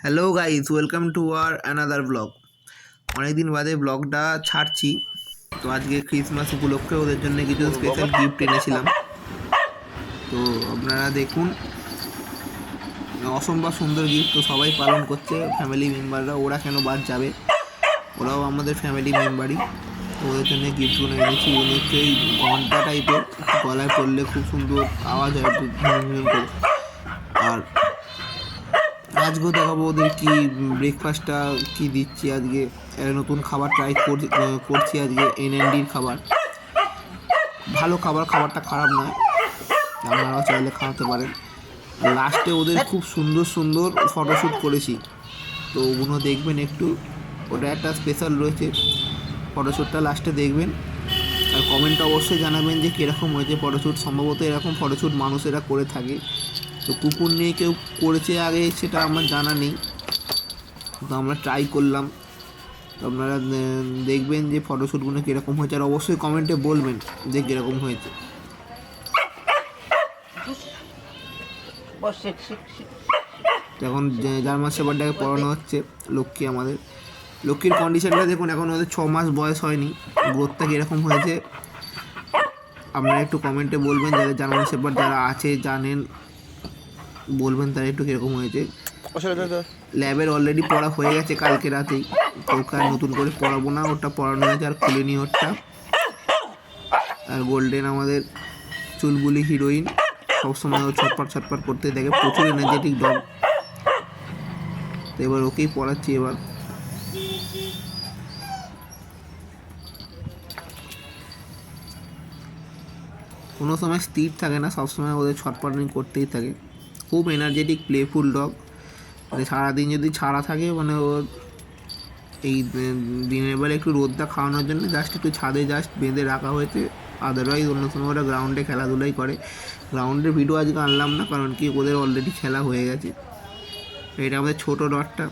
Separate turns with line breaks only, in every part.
Hello guys, welcome to our another blog. অনেকদিন বাদে ব্লগটা ছাড়ছি। তো আজকে ক্রিসমাস উপলক্ষে ওদের জন্য কিছু স্পেশাল গিফট এনেছিলাম। তো আপনারা দেখুন, অসম্ভব সুন্দর গিফট। তো সবাই পালন করছে, ফ্যামিলি মেম্বাররা। ওরা কেন বাদ যাবে, ওরাও আমাদের ফ্যামিলি মেম্বারই। তো ওদের জন্য গিফটগুলো এনেছি। ওগুলো হচ্ছে এই ঘন্টা টাইপের, গলায় পড়লে খুব সুন্দর আওয়াজ হয় ঝুনঝুন করে। আর আজকেও দেখাবো ওদের কি ব্রেকফাস্টটা কি দিচ্ছি। আজকে নতুন খাবার ট্রাই করছি আজকে, এনএনডির খাবার। ভালো খাবার, খাবারটা খারাপ নয়, আপনারাও চাইলে খাওয়াতে পারেন। লাস্টে ওদের খুব সুন্দর সুন্দর ফটোশ্যুট করেছি, তো ওগুলো দেখবেন একটু। ওটা একটা স্পেশাল রয়েছে, ফটোশ্যুটটা লাস্টে দেখবেন। আর কমেন্টটা অবশ্যই জানাবেন যে কীরকম হয়েছে ফটোশ্যুট। সম্ভবত এরকম ফটোশ্যুট মানুষেরা করে থাকে। তো কুকুর নিয়ে কেউ করেছে আগে সেটা আমার জানা নেই, তো আমরা ট্রাই করলাম। তো আপনারা দেখবেন যে ফটোশ্যুটগুলো কীরকম হয়েছে, আর অবশ্যই কমেন্টে বলবেন যে কীরকম হয়েছে। এখন জার্মান শেপার্ডটাকে পড়ানো হচ্ছে, লক্ষ্মী আমাদের। লক্ষ্মীর কন্ডিশনটা দেখুন, এখন ওদের 6 মাস বয়স হয়নি। গ্রোথটা কীরকম হয়েছে আপনারা একটু কমেন্টে বলবেন। যারা জার্মান শেপার্ড যারা আছে জানেন, বলবেন তারা একটু কীরকম হয়েছে। ল্যাবের অলরেডি পড়া হয়ে গেছে কালকে রাতেই, তো ওকে আর নতুন করে পড়াবো না। ওটা পড়ানো হয়েছে, আর খুলিনি ওরটা। আর গোল্ডেন আমাদের চুলবুলি হিরোইন, সবসময় ও ছটপট ছটপট করতে দেখে, প্রচুর এনার্জেটিক ডগ। তো এবার ওকেই পড়াচ্ছি। এবার কোনো সময় স্থির থাকে না, সবসময় ওদের ছটপটানি করতেই থাকে। খুব এনার্জেটিক প্লেফুল ডগ। মানে সারাদিন যদি ছাড়া থাকে, মানে ওর এই দিনের বেলা একটু রোদটা খাওয়ানোর জন্য জাস্ট একটু ছাদে জাস্ট বেঁধে রাখা হয়েছে। আদারওয়াইজ অন্য সময় ওরা গ্রাউন্ডে খেলাধুলাই করে। গ্রাউন্ডের ভিডিও আজকে আনলাম না, কারণ কি ওদের অলরেডি খেলা হয়ে গেছে। এটা আমাদের ছোটো ডগটা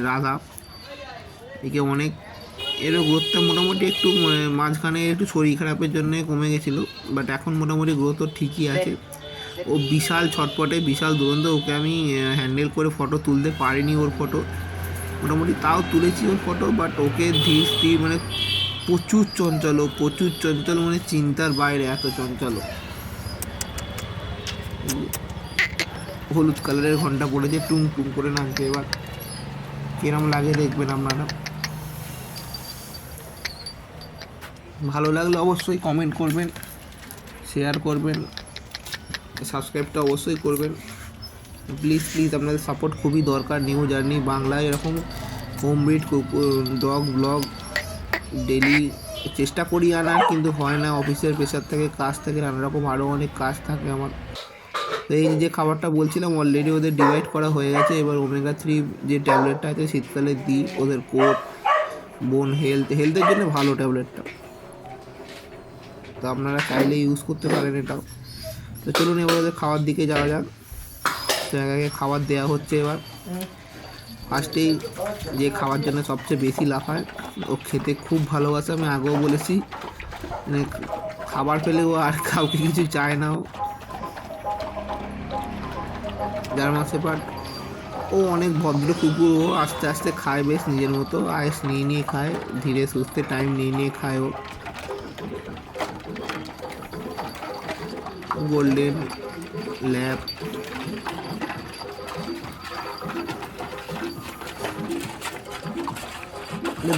রাধা। একে অনেক, এরও গ্রোথটা মোটামুটি একটু মাঝখানে একটু শরীর খারাপের জন্য কমে গেছিলো, বাট এখন মোটামুটি গ্রোথ ওর ঠিকই আছে। ও বিশাল ছটপটে, বিশাল দুরন্ত। ওকে আমি হ্যান্ডেল করে ফটো তুলতে পারিনি ওর ফটো, মোটামুটি তাও তুলেছি ওর ফটো। বাট ওকে ধীর স্থির, মানে প্রচুর চঞ্চল, প্রচুর চঞ্চল, মানে চিন্তার বাইরে এত চঞ্চল। হলুদ কালারের ঘন্টা পড়েছে, টুং টুং করে নাচছে। এবার কিরম লাগে দেখবেন আপনারা। ভালো লাগলে অবশ্যই কমেন্ট করবেন, শেয়ার করবেন, সাবস্ক্রাইবটা অবশ্যই করবেন। প্লিজ প্লিজ, আপনাদের সাপোর্ট খুবই দরকার। নিউ জার্নি বাংলায় এরকম home breed dog blog daily চেষ্টা করি আনার, কিন্তু হয় না। অফিসের প্রেশার থেকে, কাজ থেকে, নানা রকম আরও অনেক কাজ থাকে আমার। তো এই যে খাবারটা বলছিলাম, অলরেডি ওদের ডিভাইড করা হয়ে গেছে। এবার ওমেগা-3 যে ট্যাবলেটটা আছে শীতকালে দিই ওদের। কোট বোন হেলথের জন্য ভালো ট্যাবলেটটা, তো আপনারা চাইলে ইউজ করতে পারেন এটাও। তো চলুন এবার ওদের খাওয়ার দিকে যাওয়া যাক। তো একে খাবার দেওয়া হচ্ছে। এবার ফার্স্টেই যে খাওয়ার জন্য সবচেয়ে বেশি লাফায়, ও খেতে খুব ভালোবাসে। আমি আগেও বলেছি, মানে খাবার পেলে ও আর কাউকে কিছু চায় না। ও জার্মান শেপার্ড, ও অনেক ভদ্র কুকুর। ও আস্তে আস্তে খায়, বেশ নিজের মতো আয়েস নিয়ে নিয়ে খায়, ধীরে সুস্থে টাইম নিয়ে নিয়ে খায় ও। Golden lab,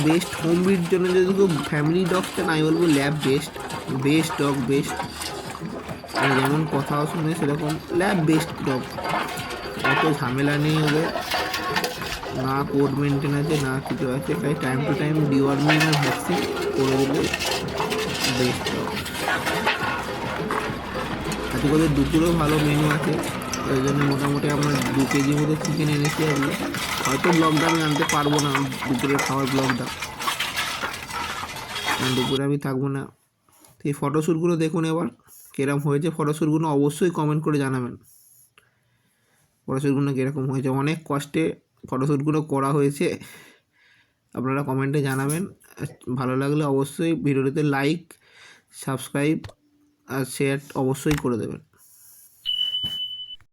best home breed জন্য যদি কেউ ফ্যামিলি ডগটা নাই, বলবো lab best. Best dog, best. আর যেমন কথাও শুনে সেরকম ল্যাব বেস্ট ডগ। অত ঝামেলা নেই ওদের, না কোড মেনটেন আছে, না কিছু আছে। তাই টাইম টু টাইম ডিওয়ার্মিং আর ভ্যাকসিন করে দিলে বেস্ট ডগ। আজকে ওদের দুপুরেও ভালো মেনু আছে, ওই জন্য মোটামুটি আমরা 2 কেজি মতো চিকেন এনেছি আজকে। হয়তো ব্লগটা আমি আনতে পারবো না, দুপুরের খাওয়ার ব্লগটা, কারণ দুপুরে আমি থাকবো না। এই ফটোশ্যুটগুলো দেখুন এবার কীরকম হয়েছে। ফটোশ্যুটগুলো অবশ্যই কমেন্ট করে জানাবেন ফটোশ্যুটগুলো কীরকম হয়েছে। অনেক কষ্টে ফটোশ্যুটগুলো করা হয়েছে, আপনারা কমেন্টে জানাবেন। ভালো লাগলে অবশ্যই ভিডিওটিতে লাইক, সাবস্ক্রাইব আর শেয়ার অবশ্যই করে দেবেন।